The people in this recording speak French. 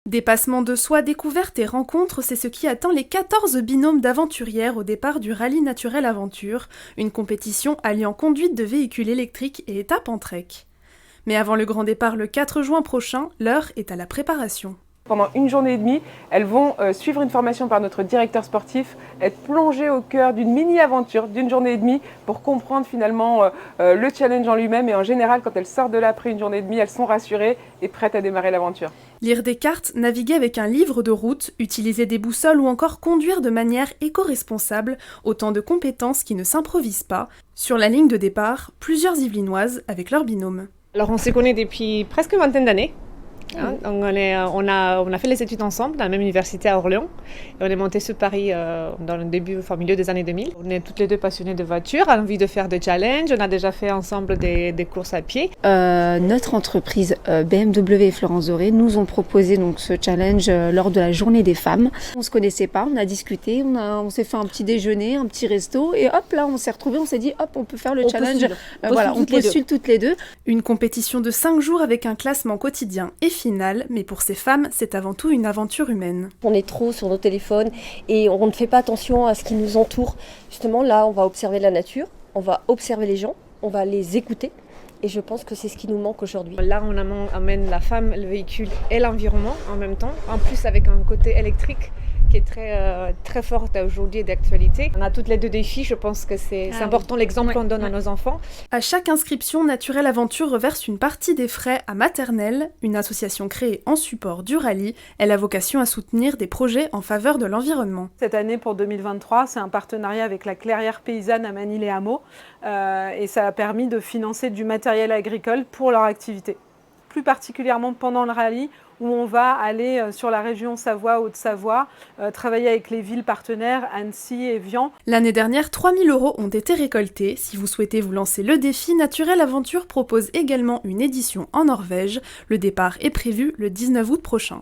Dépassement de soi, découvertes et rencontres, c'est ce qui attend les 14 binômes d'aventurières au départ du Rallye Naturel Aventure, une compétition alliant conduite de véhicules électriques et étape en trek. Mais avant le grand départ le 4 juin prochain, l'heure est à la préparation. Pendant une journée et demie, elles vont suivre une formation par notre directeur sportif, être plongées au cœur d'une mini-aventure d'une journée et demie pour comprendre finalement le challenge en lui-même. Et en général, quand elles sortent de là après une journée et demie, elles sont rassurées et prêtes à démarrer l'aventure. Lire des cartes, naviguer avec un livre de route, utiliser des boussoles ou encore conduire de manière éco-responsable, autant de compétences qui ne s'improvisent pas. Sur la ligne de départ, plusieurs Yvelinoises avec leur binôme. Alors on se connaît depuis presque une vingtaine d'années. Donc on a fait les études ensemble dans la même université à Orléans et on est monté sur Paris dans le début, enfin milieu des années 2000. On est toutes les deux passionnées de voitures, on a envie de faire des challenges, on a déjà fait ensemble des courses à pied. Notre entreprise BMW et Florence Doré nous ont proposé donc ce challenge lors de la journée des femmes. On se connaissait pas, on a discuté, on s'est fait un petit déjeuner, un petit resto et hop là on s'est retrouvés, on s'est dit hop on peut faire le challenge. On postule toutes les deux. Une compétition de 5 jours avec un classement quotidien et final, mais pour ces femmes, c'est avant tout une aventure humaine. On est trop sur nos téléphones et on ne fait pas attention à ce qui nous entoure. Justement, là, on va observer la nature, on va observer les gens, on va les écouter. Et je pense que c'est ce qui nous manque aujourd'hui. Là, on amène la femme, le véhicule et l'environnement en même temps, en plus avec un côté électrique qui est très forte aujourd'hui et d'actualité. On a toutes les deux des filles, je pense que c'est important l'exemple qu'on donne à nos enfants. À chaque inscription, Naturel Aventure reverse une partie des frais à Maternelle, une association créée en support du rallye. Elle a vocation à soutenir des projets en faveur de l'environnement. Cette année, pour 2023, c'est un partenariat avec la Clairière Paysanne à Manille-et-Hameaux et ça a permis de financer du matériel agricole pour leur activité. Plus particulièrement pendant le rallye, où on va aller sur la région Savoie, Haute-Savoie, travailler avec les villes partenaires, Annecy et Vian. L'année dernière, 3 000 € ont été récoltés. Si vous souhaitez vous lancer le défi, Naturel Aventure propose également une édition en Norvège. Le départ est prévu le 19 août prochain.